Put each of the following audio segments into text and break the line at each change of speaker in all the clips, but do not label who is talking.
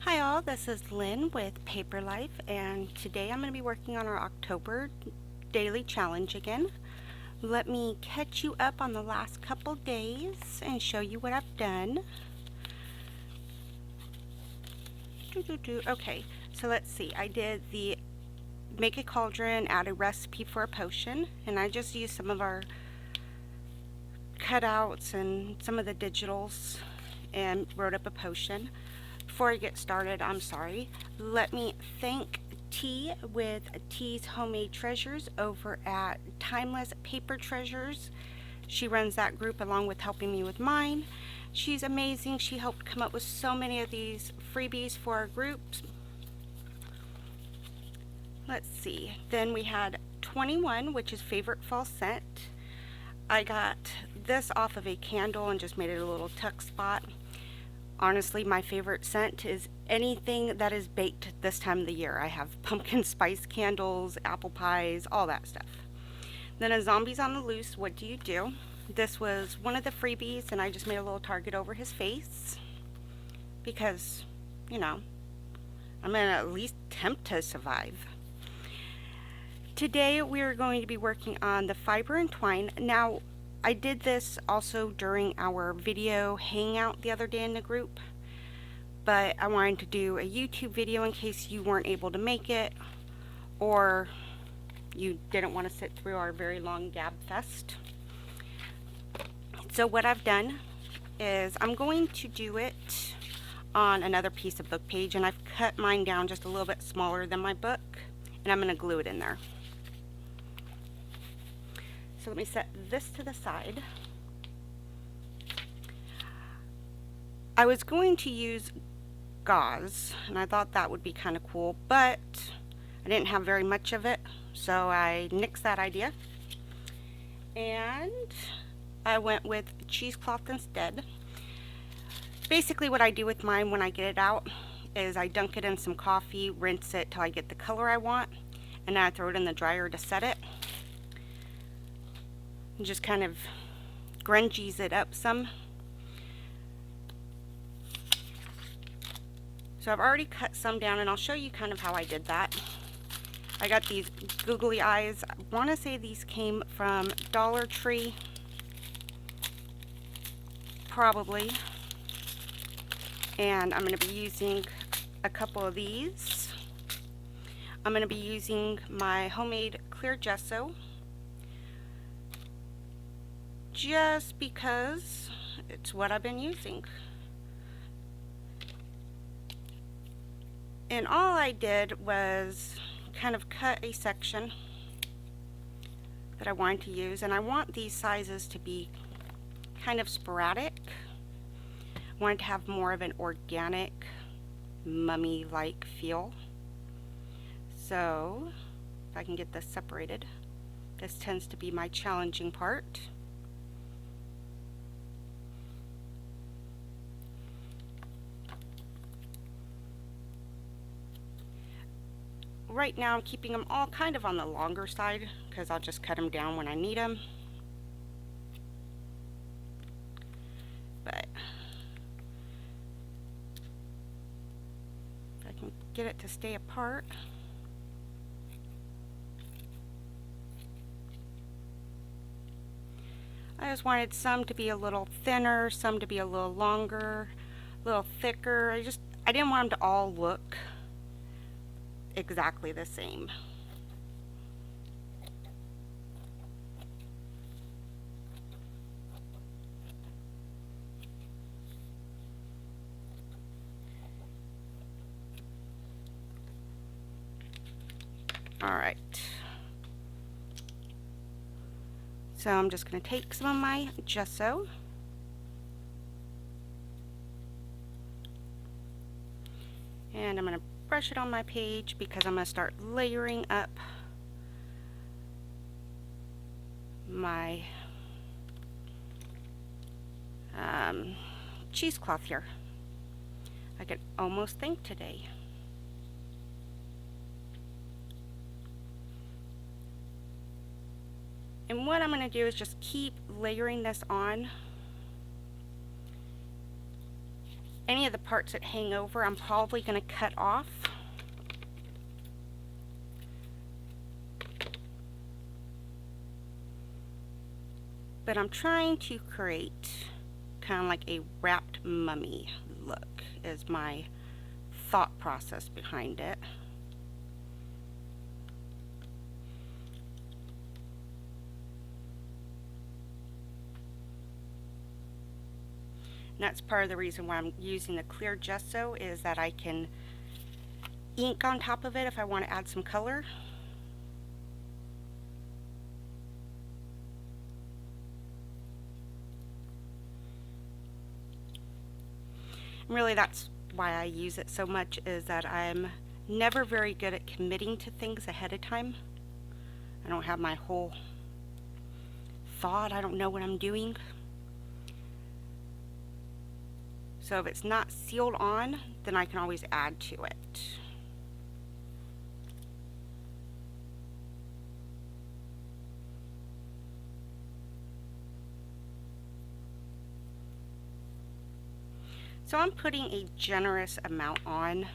Hi all, this is Lynn with Paper Life, and today I'm going to be working on our October daily challenge again. Let me catch you up on the last couple days and show you what I've done. Okay, so let's see. I did the make a cauldron, add a recipe for a potion, and I just used some of our cutouts and some of the digitals and wrote up a potion. Before I get started, I'm sorry. Let me thank T with T's Homemade Treasures over at Timeless Paper Treasures. She runs that group along with helping me with mine. She's amazing. She helped come up with so many of these freebies for our groups. Let's see. Then we had 21, which is favorite fall scent. I got this off of a candle and just made it a little tuck spot. Honestly, my favorite scent is anything that is baked this time of the year. I have pumpkin spice candles, apple pies, all that stuff. Then a Zombies on the Loose, what do you do? This was one of the freebies, and I just made a little target over his face because, you know, I'm going to at least attempt to survive. Today we are going to be working on the fiber and twine. Now, I did this also during our video hangout the other day in the group, but I wanted to do a YouTube video in case you weren't able to make it or you didn't want to sit through our very long gab fest. So what I've done is I'm going to do it on another piece of book page, and I've cut mine down just a little bit smaller than my book, and I'm going to glue it in there. So let me set this to the side. I was going to use gauze, and I thought that would be kind of cool, but I didn't have very much of it, so I nixed that idea. And I went with cheesecloth instead. Basically what I do with mine when I get it out is I dunk it in some coffee, rinse it till I get the color I want, and then I throw it in the dryer to set it. And just kind of grungies it up some. So I've already cut some down, and I'll show you kind of how I did that. I got these googly eyes. I want to say these came from Dollar Tree, probably. And I'm going to be using a couple of these. I'm going to be using my homemade clear gesso, just because it's what I've been using. And all I did was kind of cut a section that I wanted to use, and I want these sizes to be kind of sporadic. I wanted to have more of an organic, mummy-like feel. So if I can get this separated, this tends to be my challenging part. Right now I'm keeping them all kind of on the longer side because I'll just cut them down when I need them. But if I can get it to stay apart. I just wanted some to be a little thinner, some to be a little longer, a little thicker. I didn't want them to all look exactly the same. All right. So I'm just going to take some of my gesso and I'm going to brush it on my page because I'm going to start layering up my cheesecloth here. I can almost think today. And what I'm going to do is just keep layering this on. Any of the parts that hang over, I'm probably going to cut off. But I'm trying to create kind of like a wrapped mummy look is my thought process behind it. And that's part of the reason why I'm using the clear gesso, is that I can ink on top of it if I want to add some color. And really that's why I use it so much, is that I'm never very good at committing to things ahead of time. I don't have my whole thought. I don't know what I'm doing. So if it's not sealed on, then I can always add to it. So I'm putting a generous amount on,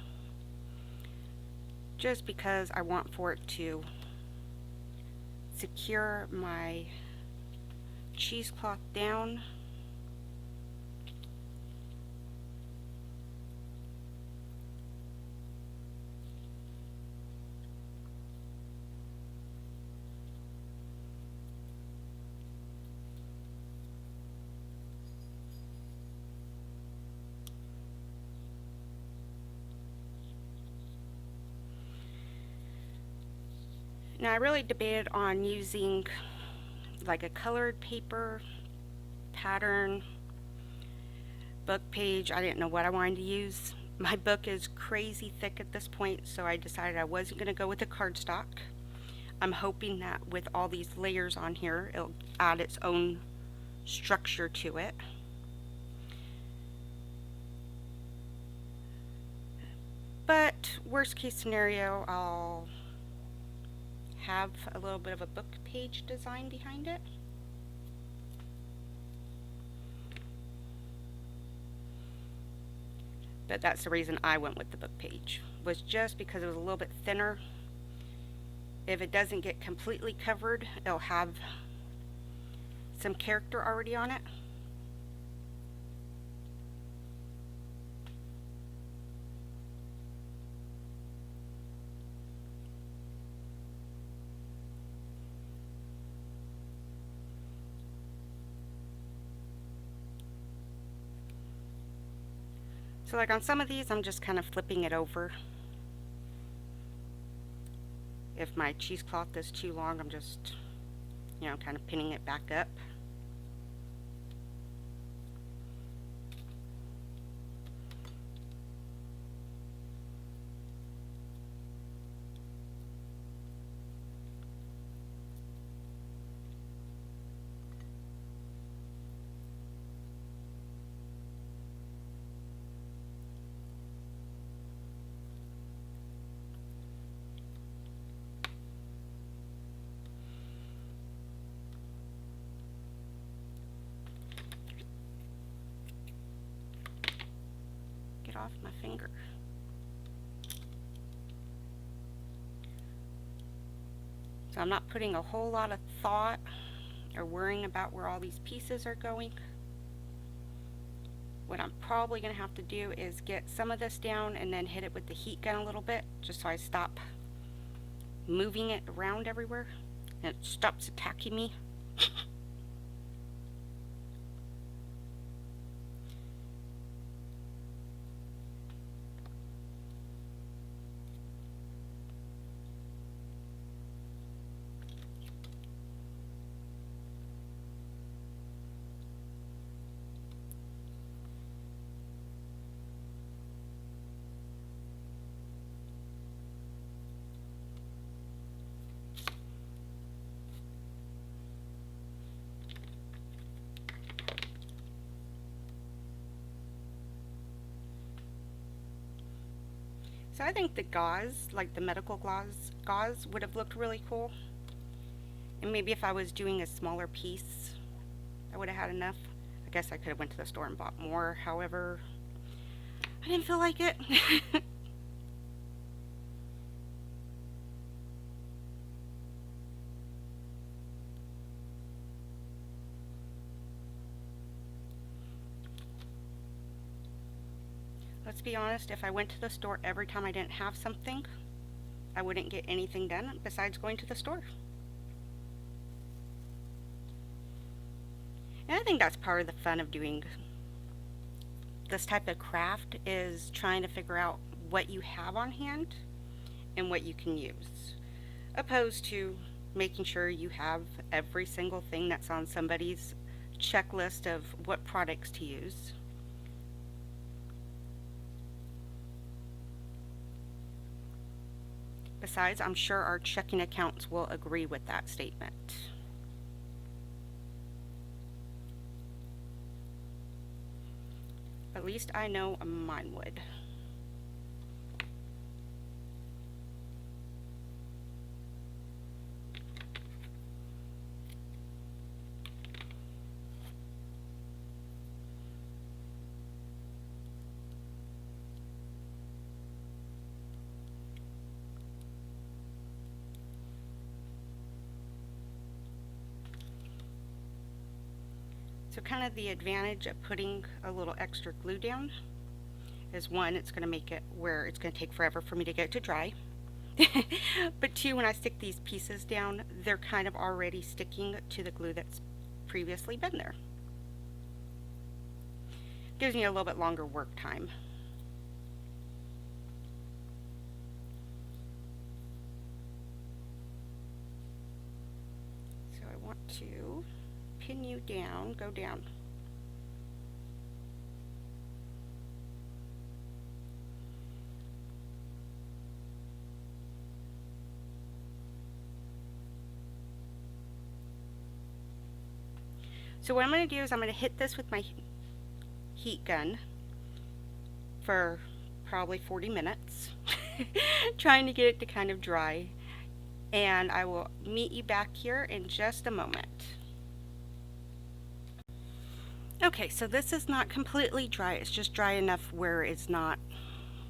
just because I want for it to secure my cheesecloth down. Now I really debated on using like a colored paper pattern book page. I didn't know what I wanted to use. My book is crazy thick at this point, so I decided I wasn't going to go with a cardstock. I'm hoping that with all these layers on here, it'll add its own structure to it. But worst case scenario, I'll have a little bit of a book page design behind it. But that's the reason I went with the book page, was just because it was a little bit thinner. If it doesn't get completely covered, it'll have some character already on it. So like on some of these, I'm just kind of flipping it over. If my cheesecloth is too long, I'm just, you know, kind of pinning it back up. Off my finger. So I'm not putting a whole lot of thought or worrying about where all these pieces are going. What I'm probably going to have to do is get some of this down and then hit it with the heat gun a little bit, just so I stop moving it around everywhere and it stops attacking me. So I think the gauze, like the medical gauze would have looked really cool. And maybe if I was doing a smaller piece, I would have had enough. I guess I could have went to the store and bought more. However, I didn't feel like it. Let's be honest, if I went to the store every time I didn't have something, I wouldn't get anything done besides going to the store. And I think that's part of the fun of doing this type of craft, is trying to figure out what you have on hand and what you can use, opposed to making sure you have every single thing that's on somebody's checklist of what products to use. Besides, I'm sure our checking accounts will agree with that statement. At least I know mine would. So kind of the advantage of putting a little extra glue down is, one, it's going to make it where it's going to take forever for me to get it to dry. But two, when I stick these pieces down, they're kind of already sticking to the glue that's previously been there. Gives me a little bit longer work time. So I want to pin you down, go down. So what I'm going to do is I'm going to hit this with my heat gun for probably 40 minutes, trying to get it to kind of dry, and I will meet you back here in just a moment. Okay, so this is not completely dry, it's just dry enough where it's not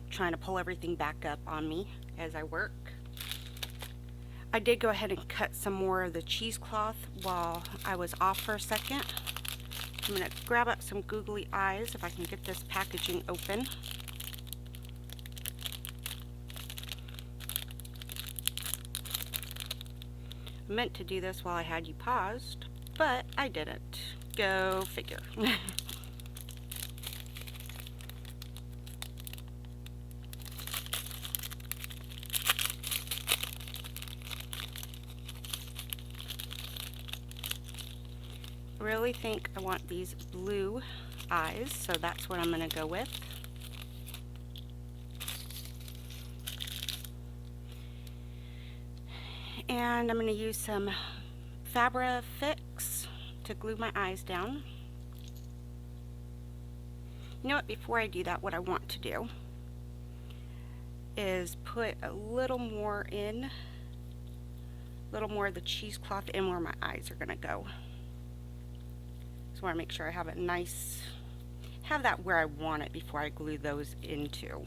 trying to pull everything back up on me as I work. I did go ahead and cut some more of the cheesecloth while I was off for a second. I'm going to grab up some googly eyes if I can get this packaging open. I meant to do this while I had you paused, but I didn't. Go figure. I really think I want these blue eyes, so that's what I'm going to go with. And I'm going to use some Fabri-Fix to glue my eyes down. You know what, before I do that, what I want to do is put a little more in, a little more of the cheesecloth in where my eyes are going to go. So I want to make sure I have it nice, have that where I want it before I glue those into.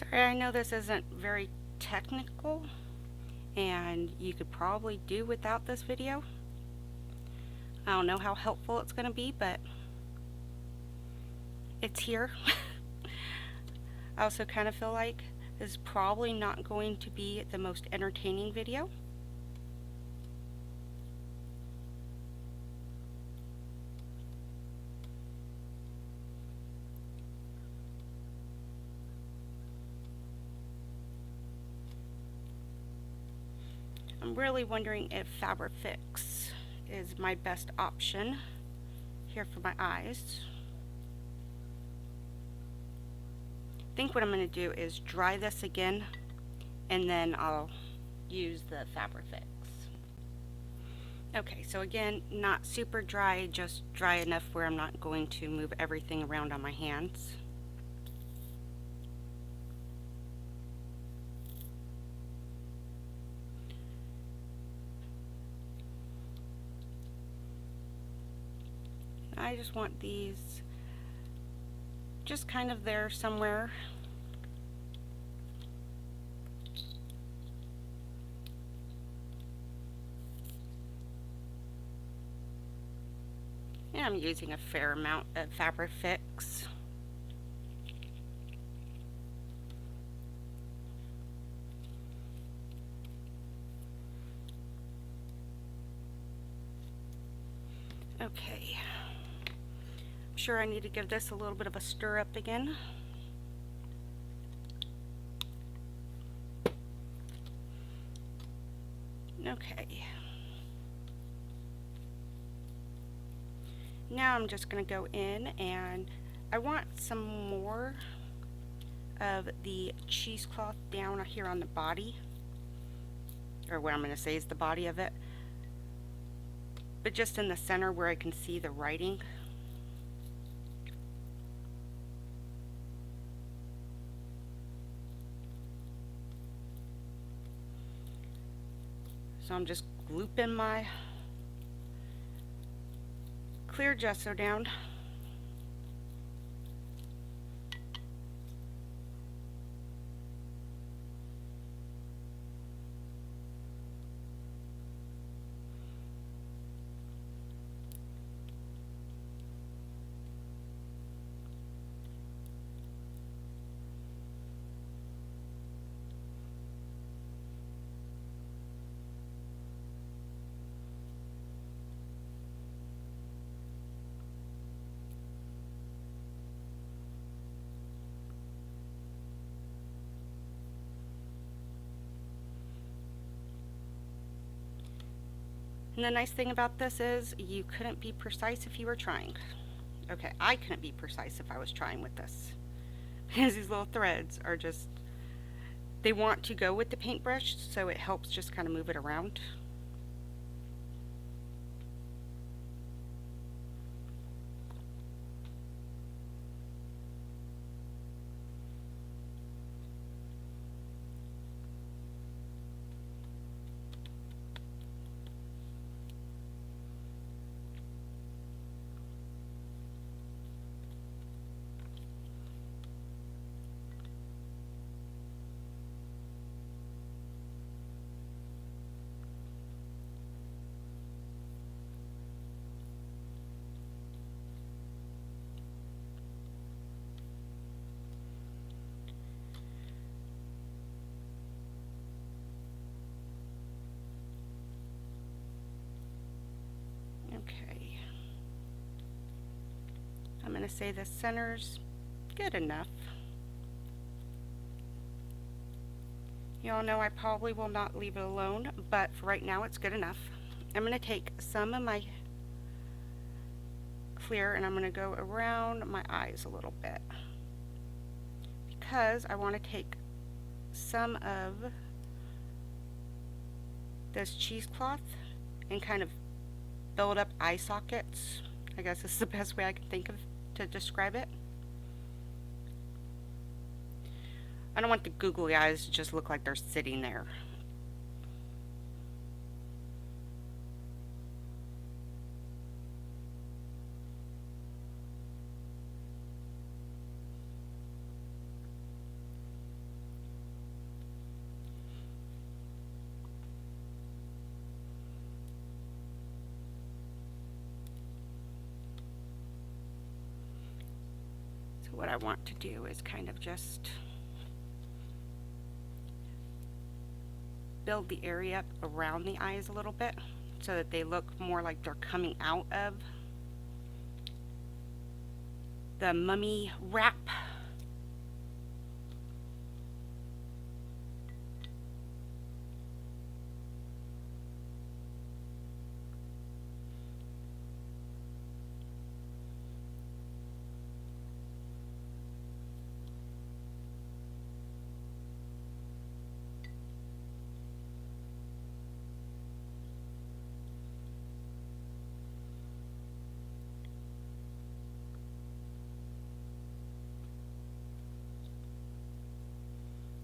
Sorry, I know this isn't very technical, and you could probably do without this video. I don't know how helpful it's going to be, but it's here. I also kind of feel like this is probably not going to be the most entertaining video. I'm really wondering if Fabrifix is my best option here for my eyes. I think what I'm going to do is dry this again, and then I'll use the Fabrifix. Okay, so again, not super dry, just dry enough where I'm not going to move everything around on my hands. I just want these just kind of there somewhere. And I'm using a fair amount of Fabrifix. Okay. I'm sure I need to give this a little bit of a stir up again. Okay. Now I'm just going to go in, and I want some more of the cheesecloth down here on the body, or what I'm going to say is the body of it, but just in the center where I can see the writing. So I'm just glooping my clear gesso down. And the nice thing about this is you couldn't be precise if you were trying. Okay, I couldn't be precise if I was trying with this. Because these little threads are just, they want to go with the paintbrush, so it helps just kind of move it around. Okay. I'm going to say the center's good enough. You all know I probably will not leave it alone, but for right now it's good enough. I'm going to take some of my clear and I'm going to go around my eyes a little bit, because I want to take some of this cheesecloth and kind of build up eye sockets. I guess this is the best way I can think of to describe it. I don't want the googly eyes to just look like they're sitting there. So what I want to do is kind of just build the area up around the eyes a little bit so that they look more like they're coming out of the mummy wrap.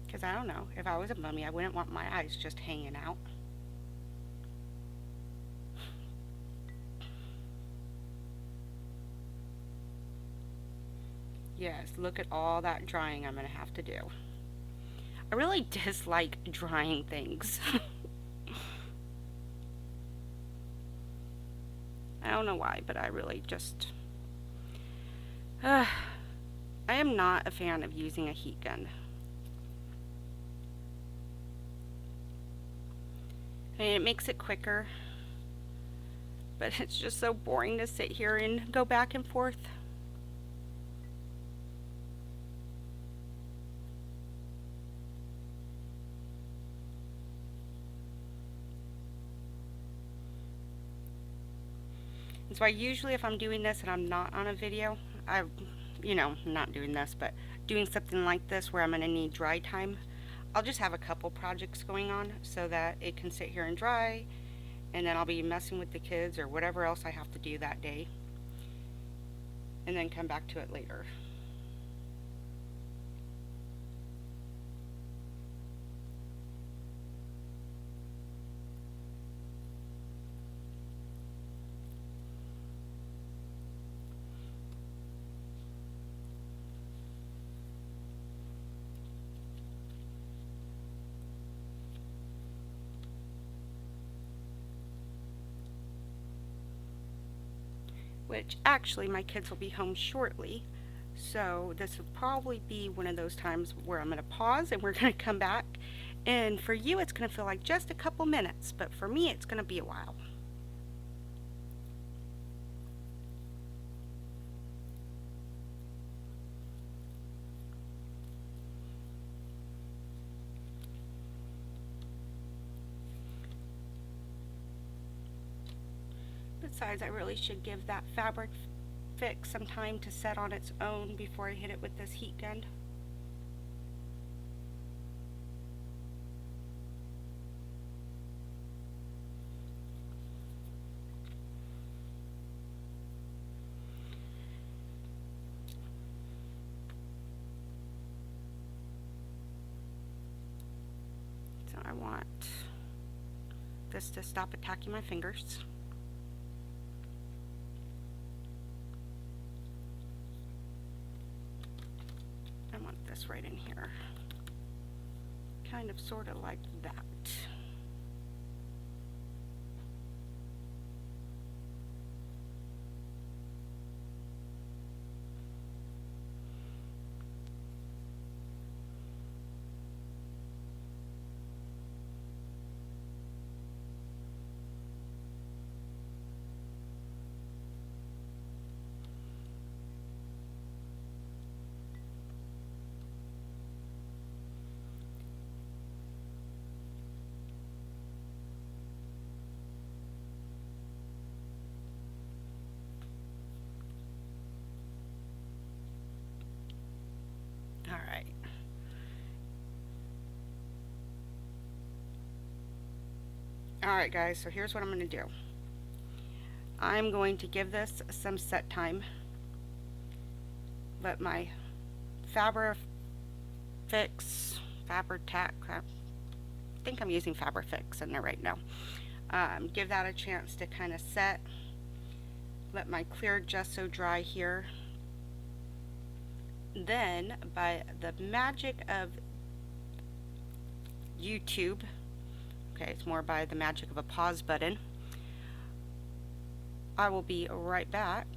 Because I don't know, if I was a mummy, I wouldn't want my eyes just hanging out. Yes, look at all that drying I'm going to have to do. I really dislike drying things. I don't know why, but I really just... I am not a fan of using a heat gun. I mean, it makes it quicker, but it's just so boring to sit here and go back and forth. And so I usually, if I'm doing this and I'm not on a video, not doing this, but doing something like this where I'm going to need dry time, I'll just have a couple projects going on so that it can sit here and dry, and then I'll be messing with the kids or whatever else I have to do that day, and then come back to it later. Which actually my kids will be home shortly, so this will probably be one of those times where I'm going to pause and we're going to come back, and for you it's going to feel like just a couple minutes, but for me it's going to be a while. Besides, I really should give that fabric fix some time to set on its own before I hit it with this heat gun. So I want this to stop attacking my fingers. This right in here, kind of sort of like that. Alright. Alright guys, so here's what I'm going to do. I'm going to give this some set time. Let my Fabri-Fix, Fabri-Tac, I think I'm using Fabri-Fix in there right now. Give that a chance to kind of set. Let my clear gesso dry here. Then, by the magic of YouTube, okay, it's more by the magic of a pause button, I will be right back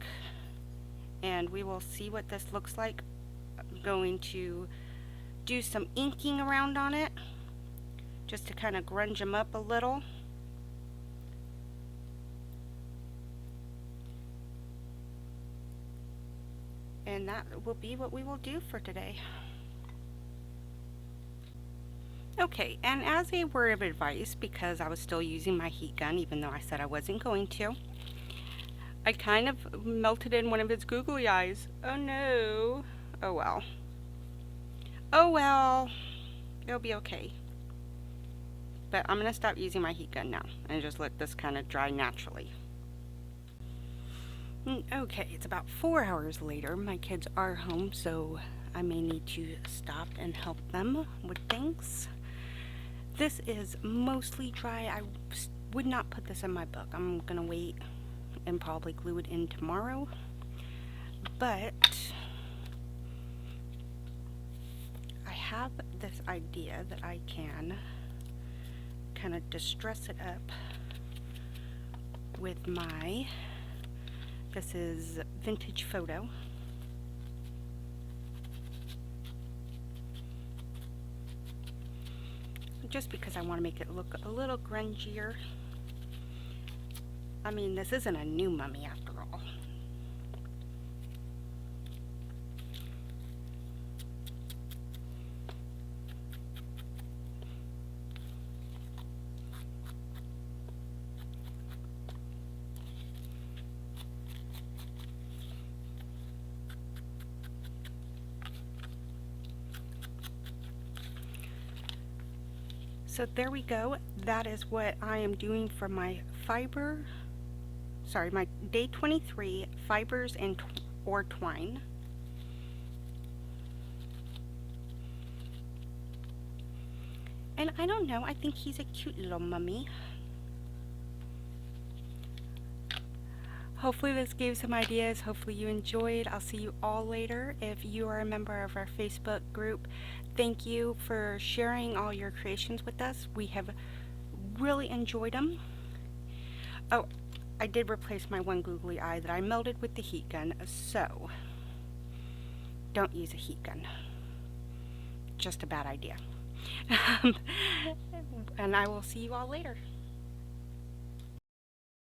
and we will see what this looks like. I'm going to do some inking around on it just to kind of grunge them up a little. And that will be what we will do for today. Okay, and as a word of advice, because I was still using my heat gun even though I said I wasn't going to, I kind of melted in one of his googly eyes. Oh no. Oh well. Oh well. It'll be okay. But I'm going to stop using my heat gun now and just let this kind of dry naturally. Okay, it's about 4 hours later. My kids are home, so I may need to stop and help them with things. This is mostly dry. I would not put this in my book. I'm going to wait and probably glue it in tomorrow. But I have this idea that I can kind of distress it up with my, this is Vintage Photo. Just because I want to make it look a little grungier. I mean, this isn't a new mummy after all. So there we go. That is what I am doing for my my day 23 fibers and or twine. And I don't know, I think he's a cute little mummy. Hopefully this gave some ideas. Hopefully you enjoyed. I'll see you all later. If you are a member of our Facebook group, thank you for sharing all your creations with us. We have really enjoyed them. Oh, I did replace my one googly eye that I melted with the heat gun, so don't use a heat gun. Just a bad idea. And I will see you all later.